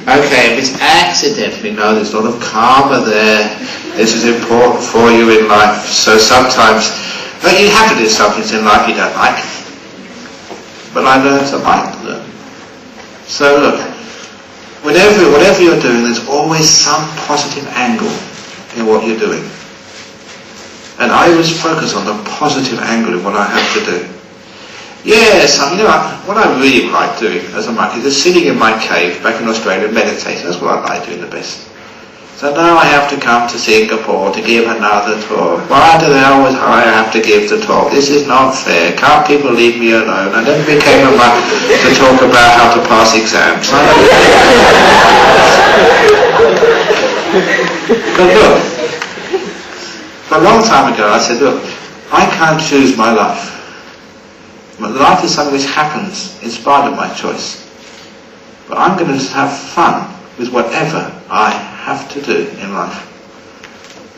Okay, if it's accidentally, no, there's a lot of karma there. This is important for you in life. So sometimes, but you have to do some things in life you don't like. But I learned to like them. So look, whatever you're doing, there's always some positive angle in what you're doing. And I always focus on the positive angle of what I have to do. Yes, what I really like doing as a monk is just sitting in my cave back in Australia meditating. That's what I like doing the best. So now I have to come to Singapore to give another talk. Why do they always have to give the talk? This is not fair. Can't people leave me alone? I never became a monk to talk about how to pass exams. But look, a long time ago I said, look, I can't choose my life. My life is something which happens in spite of my choice. But I'm going to have fun with whatever I have to do in life.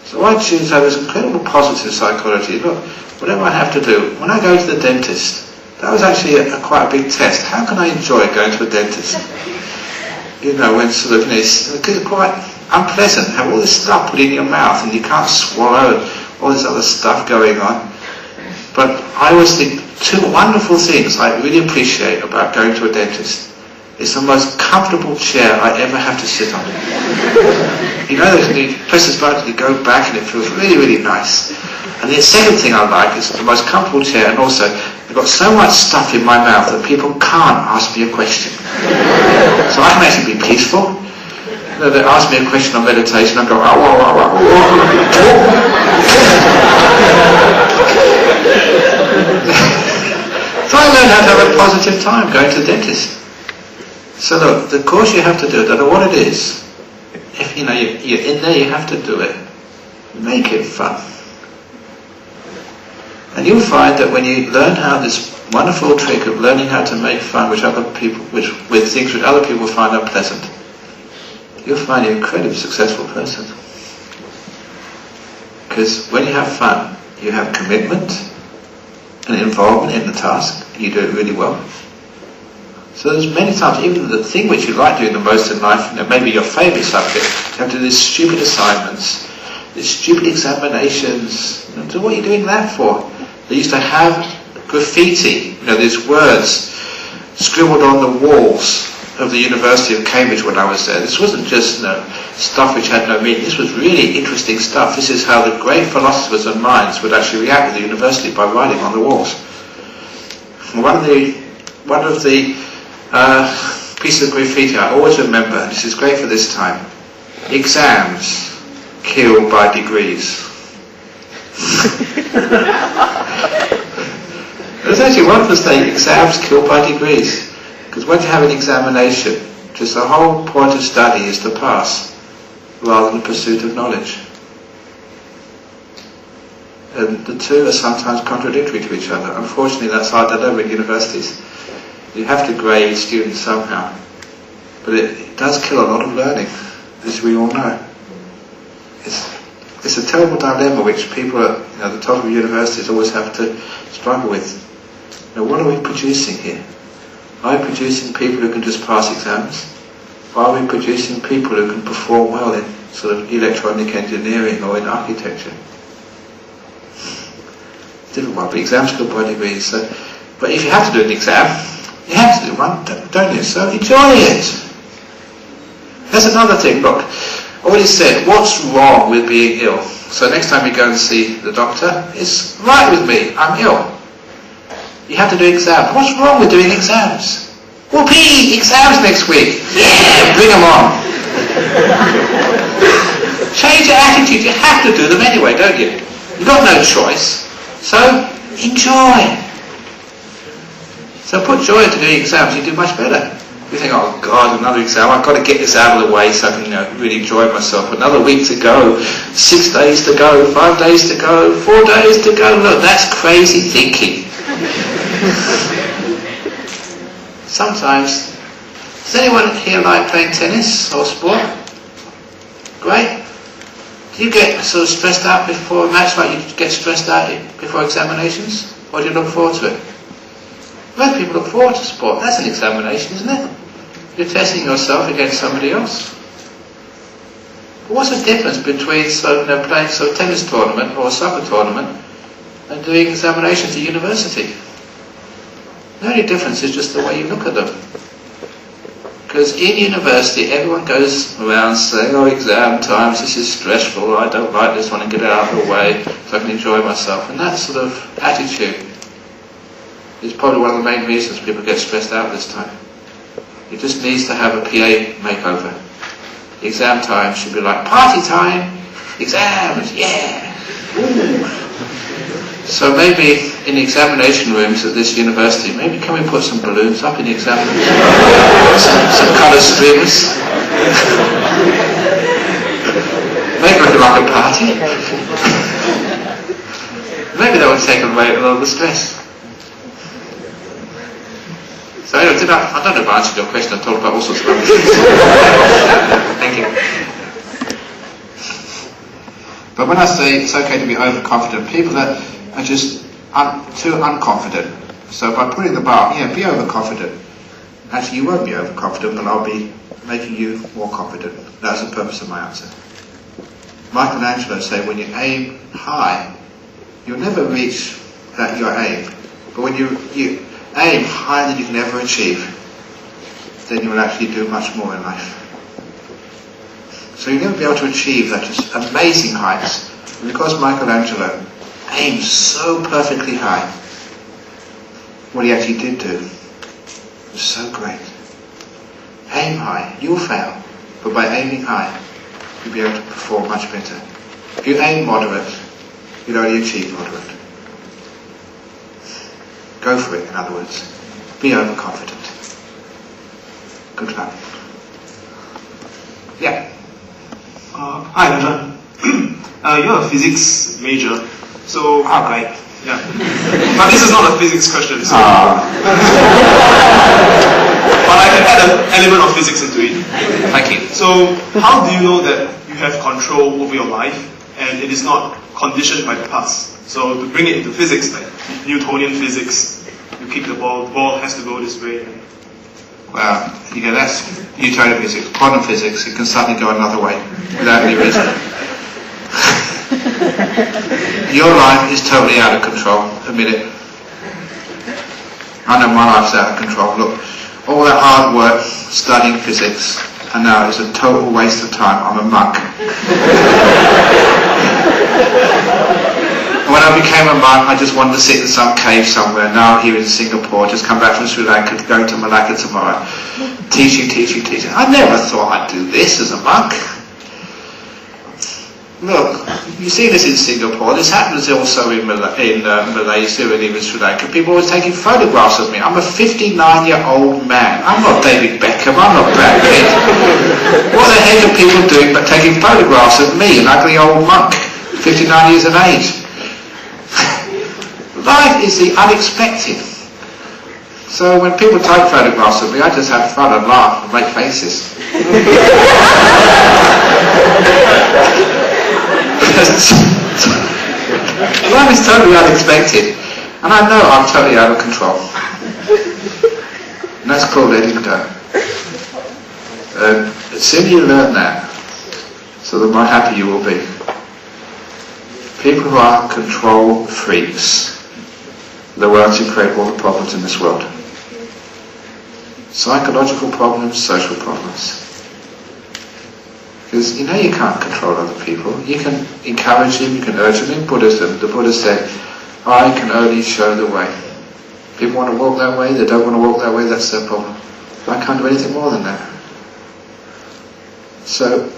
So I choose to have this incredible positive psychology. Look, whatever I have to do, when I go to the dentist, that was actually quite a big test. How can I enjoy going to a dentist? When sort of, it's quite unpleasant, have all this stuff put in your mouth and you can't swallow all this other stuff going on. But I always think two wonderful things I really appreciate about going to a dentist. It's the most comfortable chair I ever have to sit on. When you press this button, you go back and it feels really, really nice. And the second thing I like is the most comfortable chair, and also I've got so much stuff in my mouth that people can't ask me a question. So I can actually be peaceful. They ask me a question on meditation, I go, So I learned how to have a positive time going to the dentist. So look, the course you have to do, no matter what it is, if you're in there, you have to do it. Make it fun. And you'll find that when you learn how this wonderful trick of learning how to make fun with things which other people find unpleasant, you'll find you're an incredibly successful person. Because when you have fun, you have commitment and involvement in the task, and you do it really well. So there's many times, even the thing which you like doing the most in life, maybe your favourite subject, you have to do these stupid assignments, these stupid examinations. So what are you doing that for? They used to have graffiti, these words scribbled on the walls of the University of Cambridge when I was there. This wasn't just stuff which had no meaning. This was really interesting stuff. This is how the great philosophers and minds would actually react with the university, by writing on the walls. One of the pieces of graffiti I always remember, and this is great for this time: exams kill by degrees. There's actually one for saying exams kill by degrees. Because when you have an examination, just the whole point of study is to pass, rather than the pursuit of knowledge. And the two are sometimes contradictory to each other. Unfortunately, that's hard to learn in universities. You have to grade students somehow. But it does kill a lot of learning, as we all know. It's a terrible dilemma which people at the top of universities always have to struggle with. What are we producing here? Are we producing people who can just pass exams? Or are we producing people who can perform well in sort of electronic engineering or in architecture? Different one, but exams go by degrees. So, but if you have to do an exam, you have to do one, don't you? So enjoy it. That's another thing. Look, I already said, what's wrong with being ill? So next time you go and see the doctor, it's right with me, I'm ill. You have to do exams. What's wrong with doing exams? Whoopee! Exams next week! Yeah! Bring them on! Change your attitude. You have to do them anyway, don't you? You've got no choice. So, enjoy. So put joy into doing exams, you do much better. You think, oh God, another exam, I've got to get this out of the way so I can really enjoy myself. Another week to go, 6 days to go, 5 days to go, 4 days to go. Look, that's crazy thinking. Sometimes, does anyone here like playing tennis or sport? Great. Do you get sort of stressed out before a match, like you get stressed out before examinations? Or do you look forward to it? Most people look forward to sport. That's an examination, isn't it? You're testing yourself against somebody else. What's the difference between playing a tennis tournament or a soccer tournament and doing examinations at university? The only difference is just the way you look at them. Because in university everyone goes around saying, oh, exam times, this is stressful, I don't like this one, and get it out of the way so I can enjoy myself. And that sort of attitude is probably one of the main reasons people get stressed out this time. It just needs to have a PA makeover. Exam time should be like, party time, exams, yeah! Ooh. So maybe in the examination rooms at this university, maybe can we put some balloons up in the exam room? some colour streamers. Make it look like a party. Maybe that would take away a lot of the stress. So anyway, I don't know if I answered your question. I talked about all sorts of other things. Thank you. But when I say it's okay to be overconfident, people that are just too unconfident. So by putting the bar, yeah, be overconfident. Actually, you won't be overconfident, but I'll be making you more confident. That's the purpose of my answer. Michelangelo said, when you aim high, you'll never reach your aim. But when you aim higher than you can ever achieve, then you will actually do much more in life. So you'll never be able to achieve that just amazing heights. And because Michelangelo aimed so perfectly high, what he actually did do was so great. Aim high, you'll fail, but by aiming high, you'll be able to perform much better. If you aim moderate, you'll only achieve moderate. Go for it, in other words. Be overconfident. Good luck. Yeah. Hi, Ajahn. You're a physics major, so... Oh, great. Yeah. But this is not a physics question, so... But I can add an element of physics into it. Thank you. So, how do you know that you have control over your life and it is not conditioned by the past? So, to bring it into physics, like Newtonian physics, you kick the ball has to go this way. Well, that's Newtonian physics. Quantum physics, it can suddenly go another way without any reason. Your life is totally out of control. Admit it. I know my life's out of control. Look, all that hard work studying physics, and now it's a total waste of time. I'm a monk. When I became a monk, I just wanted to sit in some cave somewhere. Now I'm here in Singapore, just come back from Sri Lanka, going to Malacca tomorrow. Teaching. I never thought I'd do this as a monk. Look, you see this in Singapore. This happens also in Malaysia and even Sri Lanka. People always taking photographs of me. I'm a 59-year-old man. I'm not David Beckham. I'm not Brad Pitt. What the heck are people doing but taking photographs of me, an ugly old monk, 59 years of age? Life is the unexpected. So when people take photographs of me, I just have fun and laugh and make faces. Life is totally unexpected, and I know I'm totally out of control. And that's called letting go. And the sooner you learn that, so the more happy you will be. People who are control freaks, the ones who create all the problems in this world. Psychological problems, social problems. Because you know you can't control other people. You can encourage them, you can urge them. In Buddhism, the Buddha said, I can only show the way. People want to walk that way, they don't want to walk that way, that's their problem. I can't do anything more than that. So,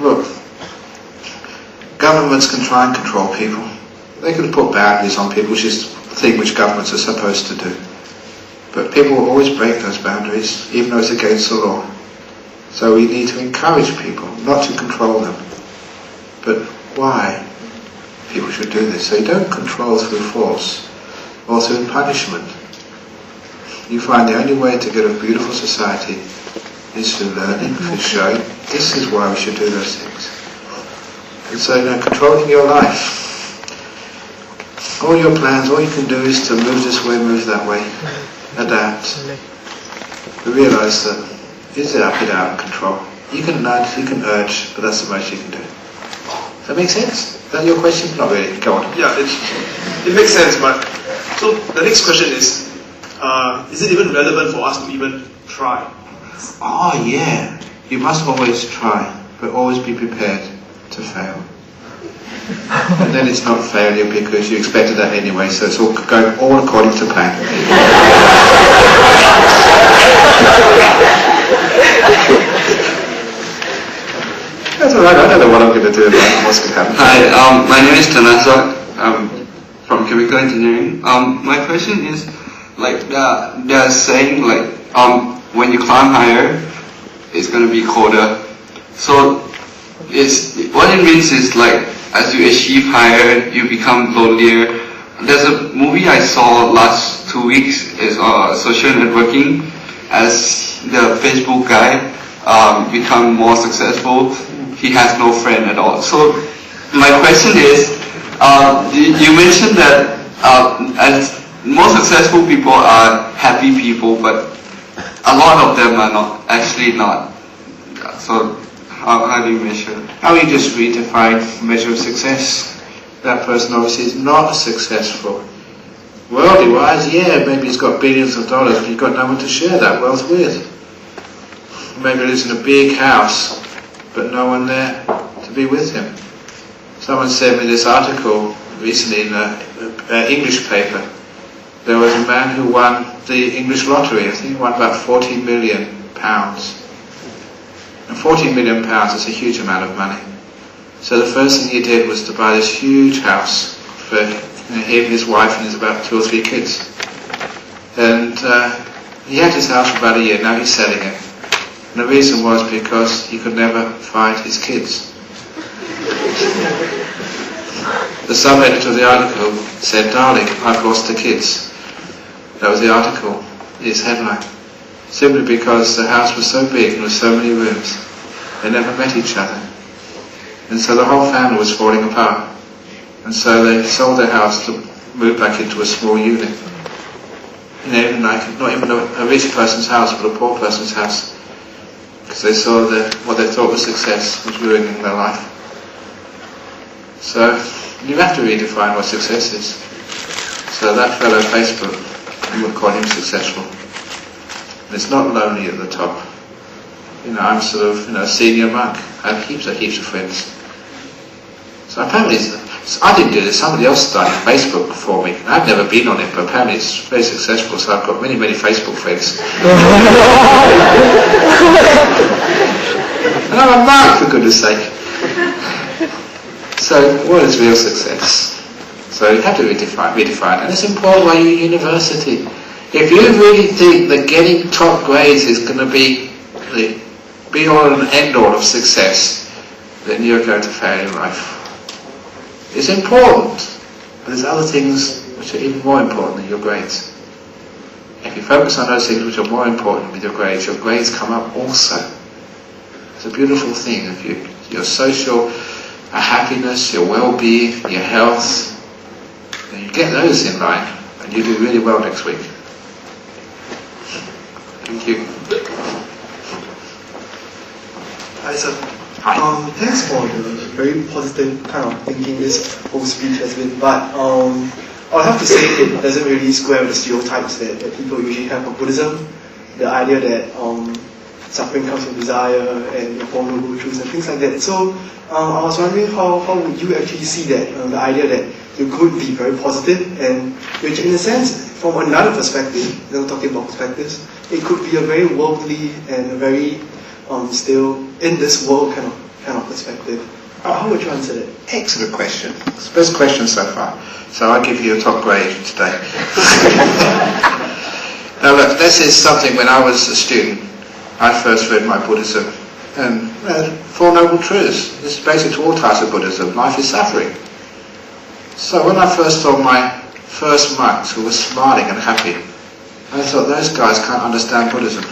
look, governments can try and control people. They can put boundaries on people, which is the thing which governments are supposed to do. But people will always break those boundaries, even though it's against the law. So we need to encourage people, not to control them. But why people should do this? So you don't control through force or through punishment. You find the only way to get a beautiful society is through learning, through showing. This is why we should do those things. And so, controlling your life. All your plans, all you can do is to move this way, move that way. Adapt. But realize that is a bit out of control. You can nudge, you can urge, but that's the most you can do. Does that make sense? Is that your question? Not really. Go on. Yeah, it makes sense, but so the next question is it even relevant for us to even try? Oh yeah, you must always try, but always be prepared to fail. And then it's not failure because you expected that anyway, so it's all going all according to plan. That's alright, I don't know what I'm going to do about what's going to happen. Hi, my name is Tanasa. I'm from chemical engineering. My question is, like, they're saying, like, when you climb higher, it's going to be colder. So, what it means is, like, as you achieve higher, you become lonelier. There's a movie I saw last 2 weeks, is social networking. As the Facebook guy become more successful, he has no friend at all. So my question is, you mentioned that as more successful people are happy people, but a lot of them are not, actually not. So how do you measure? How you just redefine measure of success. That person obviously is not successful. Worldly wise, yeah, maybe he's got billions of dollars, but he's got no one to share that wealth with. Maybe he lives in a big house, but no one there to be with him. Someone sent me this article recently in an English paper. There was a man who won the English lottery. I think he won about £14 million. And £14 million is a huge amount of money. So the first thing he did was to buy this huge house for him, his wife, and his about 2 or 3 kids. And he had his house for about a year. Now he's selling it. And the reason was because he could never find his kids. The sub-editor of the article said, "Darling, I've lost the kids." That was the article, his headline. Simply because the house was so big and with so many rooms, they never met each other. And so the whole family was falling apart. And so they sold their house to move back into a small unit. You know, even like, not even a rich person's house, but a poor person's house. Because they saw that what they thought was success was ruining their life. So you have to redefine what success is. So that fellow Facebook, you would call him successful. And it's not lonely at the top. You know, I'm sort of, a senior monk. I have heaps of friends. So apparently, I didn't do this, somebody else started Facebook for me. I've never been on it, but apparently it's very successful, so I've got many, many Facebook friends. And I'm a monk, for goodness sake. So, what is real success? So you have to redefine, and it's important why you're at university. If you really think that getting top grades is going to be the be-all and end-all of success, then you're going to fail in life. It's important, but there's other things which are even more important than your grades. If you focus on those things which are more important with your grades come up also. It's a beautiful thing. If your social happiness, your well-being, your health, then you get those in line, and you do really well next week. Thank you. Hi, sir. Hi. Thanks for the very positive kind of thinking this whole speech has been, but I'll have to say it doesn't really square with the stereotypes that people usually have of Buddhism. The idea that suffering comes from desire and the Four Noble Truths and things like that. So I was wondering how would you actually see that, the idea that you could be very positive, and which in a sense, from another perspective, talking about perspectives, it could be a very worldly and a very still in this world kind of perspective. How would you answer that? Excellent question. It's the best question so far. So I'll give you a top grade today. Now look, this is something when I was a student, I first read my Buddhism, and Four Noble Truths. This is basic to all types of Buddhism. Life is suffering. So when I first saw my first monks who were smiling and happy, I thought those guys can't understand Buddhism.